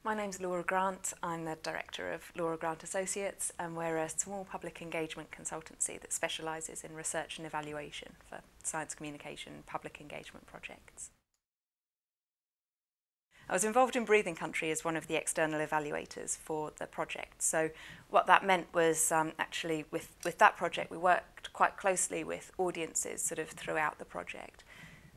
My name's Laura Grant. I'm the director of Laura Grant Associates, and we're a small public engagement consultancy that specialises in research and evaluation for science communication and public engagement projects. I was involved in Breathing Country as one of the external evaluators for the project. So what that meant was actually with that project we worked quite closely with audiences sort of throughout the project.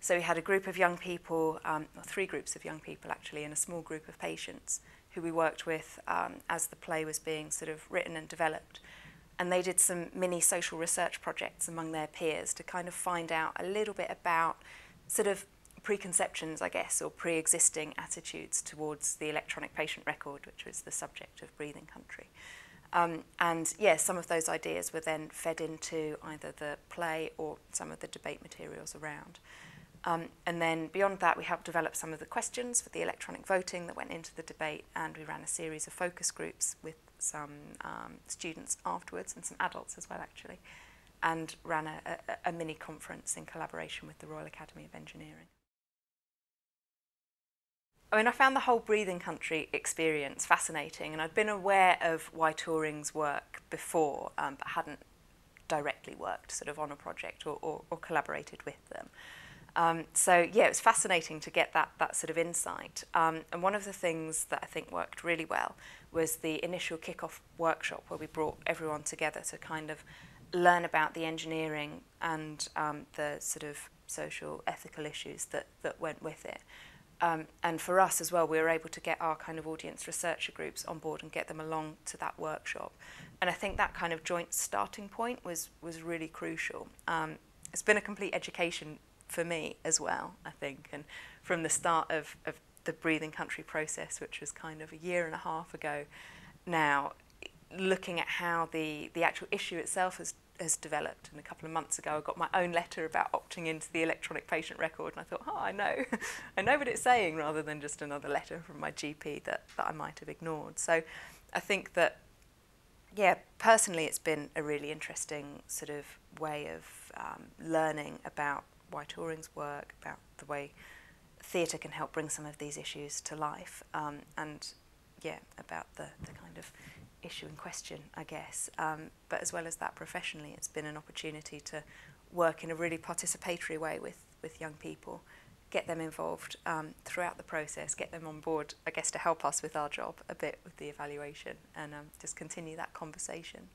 So we had a group of young people, or three groups of young people actually, and a small group of patients who we worked with as the play was being sort of written and developed. And they did some mini social research projects among their peers to kind of find out a little bit about sort of preconceptions, I guess, or pre-existing attitudes towards the electronic patient record, which was the subject of Breathing Country. And yeah, some of those ideas were then fed into either the play or some of the debate materials around. And then beyond that, we helped develop some of the questions for the electronic voting that went into the debate, and we ran a series of focus groups with some students afterwards and some adults as well, actually, and ran a mini conference in collaboration with the Royal Academy of Engineering. I mean, I found the whole Breathing Country experience fascinating, and I'd been aware of Y Turing's work before, but hadn't directly worked sort of on a project or collaborated with them. So yeah, it was fascinating to get that sort of insight. And one of the things that I think worked really well was the initial kick-off workshop where we brought everyone together to kind of learn about the engineering and the sort of social, ethical issues that went with it. And for us as well, we were able to get our kind of audience researcher groups on board and get them along to that workshop. And I think that kind of joint starting point was really crucial. It's been a complete education for me as well, I think. And from the start of the Breathing Country process, which was kind of a year and a half ago now, looking at how the actual issue itself has developed. And a couple of months ago I got my own letter about opting into the electronic patient record, and I thought, oh, I know I know what it's saying, rather than just another letter from my GP that I might have ignored. So I think that, yeah, personally it's been a really interesting sort of way of learning about Y Turing's work, about the way theatre can help bring some of these issues to life, and yeah, about the kind of issue in question, I guess. But as well as that, professionally, it's been an opportunity to work in a really participatory way with young people, get them involved throughout the process, get them on board, I guess, to help us with our job a bit with the evaluation, and just continue that conversation.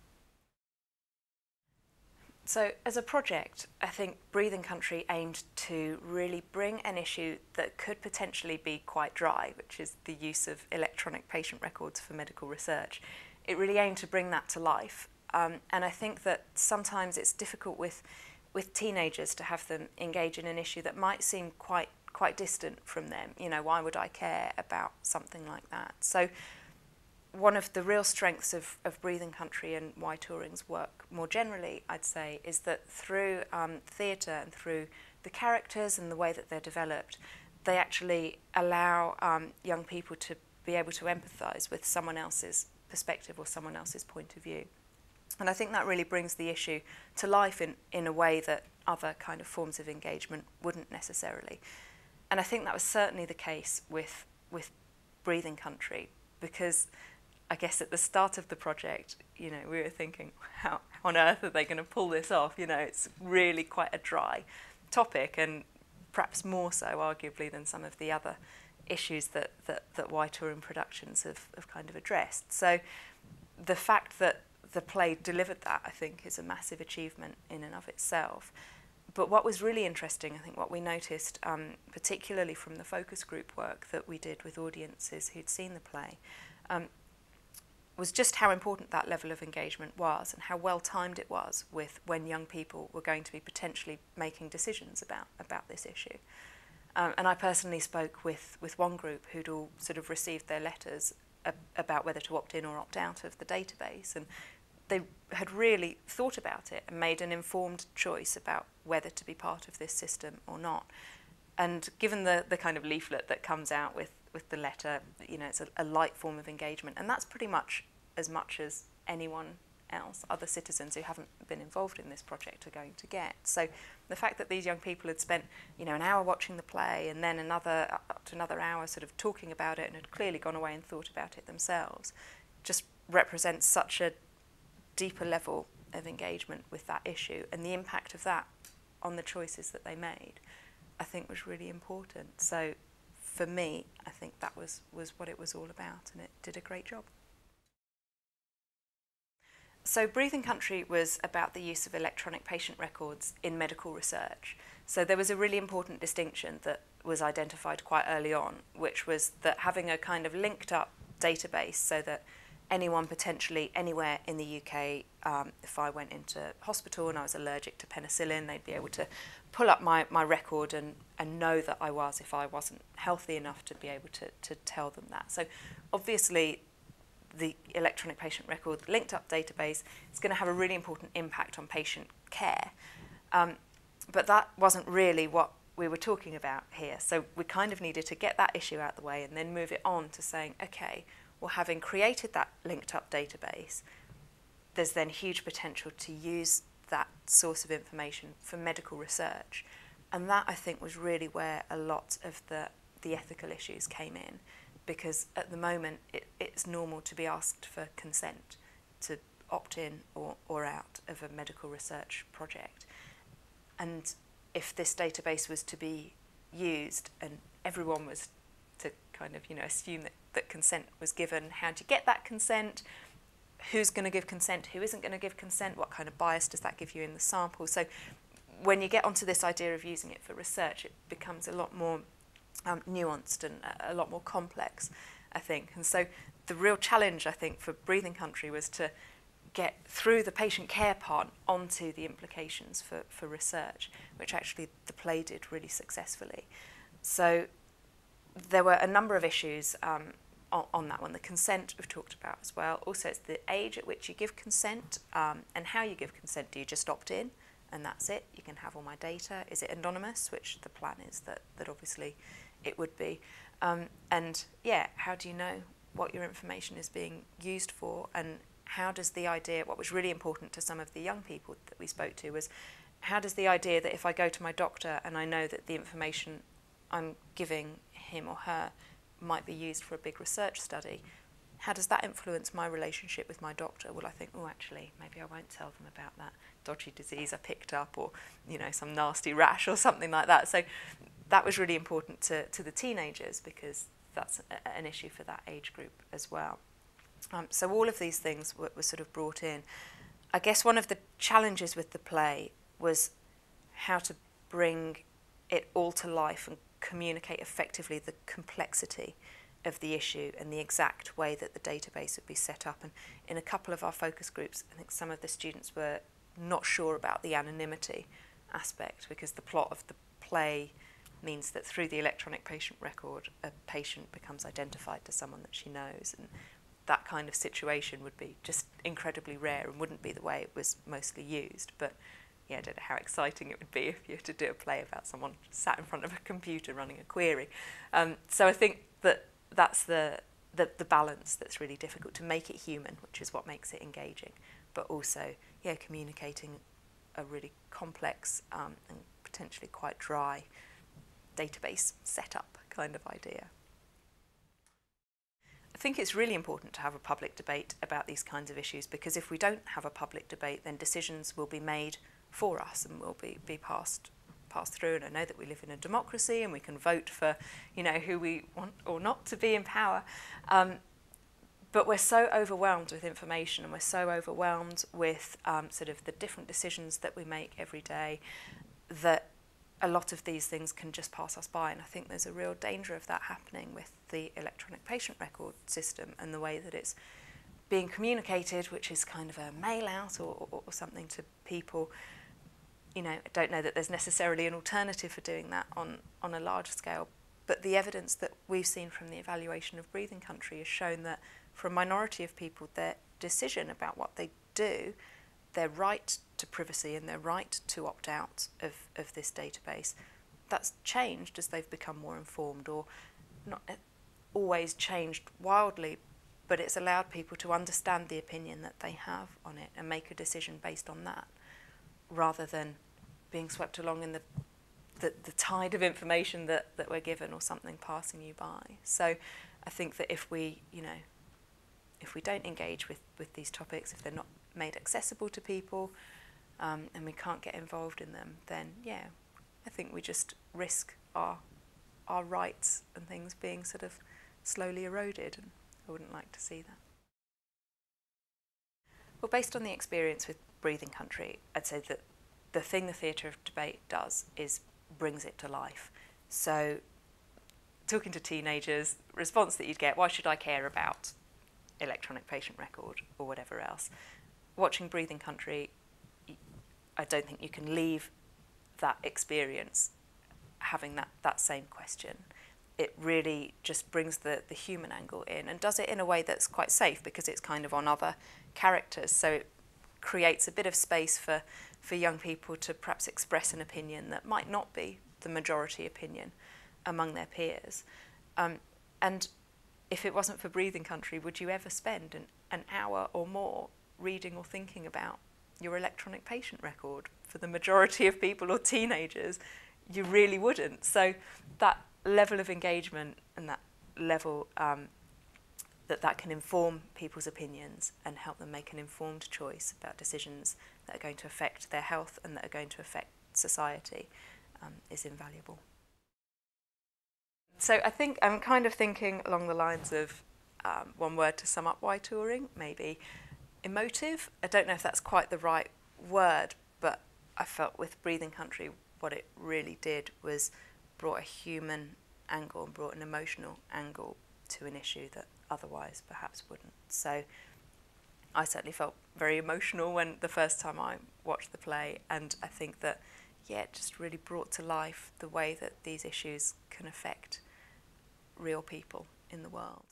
So as a project, I think Breathing Country aimed to really bring an issue that could potentially be quite dry, which is the use of electronic patient records for medical research. It really aimed to bring that to life. And I think that sometimes it's difficult with teenagers to have them engage in an issue that might seem quite distant from them. You know, why would I care about something like that? So one of the real strengths of Breathing Country and Y Turing's work more generally, I'd say, is that through theatre and through the characters and the way that they're developed, they actually allow young people to be able to empathise with someone else's perspective or someone else's point of view. And I think that really brings the issue to life in a way that other kind of forms of engagement wouldn't necessarily. And I think that was certainly the case with Breathing Country, because I guess at the start of the project, you know, we were thinking, how on earth are they going to pull this off? You know, it's really quite a dry topic, and perhaps more so, arguably, than some of the other issues that Y Turing Productions have kind of addressed. So the fact that the play delivered that, I think, is a massive achievement in and of itself. But what was really interesting, I think what we noticed, particularly from the focus group work that we did with audiences who'd seen the play, was just how important that level of engagement was, and how well timed it was with when young people were going to be potentially making decisions about this issue. And I personally spoke with one group who'd all sort of received their letters about whether to opt in or opt out of the database, and they had really thought about it and made an informed choice about whether to be part of this system or not. And given the kind of leaflet that comes out with the letter, you know, it's a light form of engagement, and that's pretty much as anyone else other citizens who haven't been involved in this project are going to get. So the fact that these young people had spent, you know, an hour watching the play and then up to another hour sort of talking about it and had clearly gone away and thought about it themselves just represents such a deeper level of engagement with that issue, and the impact of that on the choices that they made, I think, was really important. So for me, I think that was what it was all about, and it did a great job. So Breathing Country was about the use of electronic patient records in medical research. So there was a really important distinction that was identified quite early on, which was that having a kind of linked up database so that anyone potentially anywhere in the UK, if I went into hospital and I was allergic to penicillin, they'd be able to pull up my record and know that I was, if I wasn't healthy enough to be able to tell them that. So obviously the electronic patient record linked up database is going to have a really important impact on patient care. But that wasn't really what we were talking about here. So we kind of needed to get that issue out of the way and then move it on to saying, okay, well, having created that linked up database, there's then huge potential to use that source of information for medical research. And that, I think, was really where a lot of the ethical issues came in, because at the moment it's normal to be asked for consent to opt in or out of a medical research project. And if this database was to be used and everyone was to kind of, you know, assume that consent was given, how do you get that consent? Who's going to give consent? Who isn't going to give consent? What kind of bias does that give you in the sample? So when you get onto this idea of using it for research, it becomes a lot more nuanced and a lot more complex, I think. And so the real challenge, I think, for Breathing Country was to get through the patient care part onto the implications for research, which actually the play did really successfully. So there were a number of issues on that one. The consent we've talked about as well. Also, it's the age at which you give consent and how you give consent. Do you just opt in and that's it? You can have all my data. Is it anonymous, which the plan is that obviously it would be. And yeah, how do you know what your information is being used for, and how does the idea, what was really important to some of the young people that we spoke to was, how does the idea that if I go to my doctor and I know that the information I'm giving him or her might be used for a big research study, how does that influence my relationship with my doctor? Will I think, oh, actually, maybe I won't tell them about that dodgy disease I picked up, or, you know, some nasty rash or something like that. So that was really important to the teenagers, because that's an issue for that age group as well. So all of these things were sort of brought in. I guess one of the challenges with the play was how to bring it all to life and communicate effectively the complexity of the issue and the exact way that the database would be set up. And in a couple of our focus groups, I think some of the students were not sure about the anonymity aspect, because the plot of the play means that through the electronic patient record, a patient becomes identified to someone that she knows, and that kind of situation would be just incredibly rare and wouldn't be the way it was mostly used. But yeah, I don't know how exciting it would be if you had to do a play about someone sat in front of a computer running a query. So I think that that's the balance that's really difficult, to make it human, which is what makes it engaging, but also, yeah, communicating a really complex and potentially quite dry database setup kind of idea. I think it's really important to have a public debate about these kinds of issues, because if we don't have a public debate, then decisions will be made for us and will be passed through. And I know that we live in a democracy and we can vote for, you know, who we want or not to be in power. But we're so overwhelmed with information, and we're so overwhelmed with sort of the different decisions that we make every day, that a lot of these things can just pass us by. And I think there's a real danger of that happening with the electronic patient record system and the way that it's being communicated, which is kind of a mail out or something to people. You know, I don't know that there's necessarily an alternative for doing that on a large scale, but the evidence that we've seen from the evaluation of Breathing Country has shown that for a minority of people, their decision about what they do, their right to privacy and their right to opt out of this database, that's changed as they've become more informed, or not always changed wildly, but it's allowed people to understand the opinion that they have on it and make a decision based on that, rather than being swept along in the tide of information that we're given, or something passing you by. So I think that if we don't engage with these topics, if they're not made accessible to people, and we can't get involved in them, then yeah, I think we just risk our rights and things being sort of slowly eroded, and I wouldn't like to see that. Well, based on the experience with Breathing Country, I'd say that the thing the theatre of debate does is brings it to life. So talking to teenagers, response that you'd get, why should I care about electronic patient record or whatever else? Watching Breathing Country, I don't think you can leave that experience having that same question. It really just brings the human angle in, and does it in a way that's quite safe, because it's kind of on other characters, so it creates a bit of space for young people to perhaps express an opinion that might not be the majority opinion among their peers. And if it wasn't for Breathing Country, would you ever spend an hour or more reading or thinking about your electronic patient record? For the majority of people, or teenagers, you really wouldn't. So that level of engagement and that level that can inform people's opinions and help them make an informed choice about decisions that are going to affect their health and that are going to affect society is invaluable. So I think I'm kind of thinking along the lines of one word to sum up why touring, maybe emotive. I don't know if that's quite the right word, but I felt with Breathing Country what it really did was brought a human angle and brought an emotional angle to an issue that otherwise perhaps wouldn't. So I certainly felt very emotional when the first time I watched the play, and I think that, yeah, it just really brought to life the way that these issues can affect real people in the world.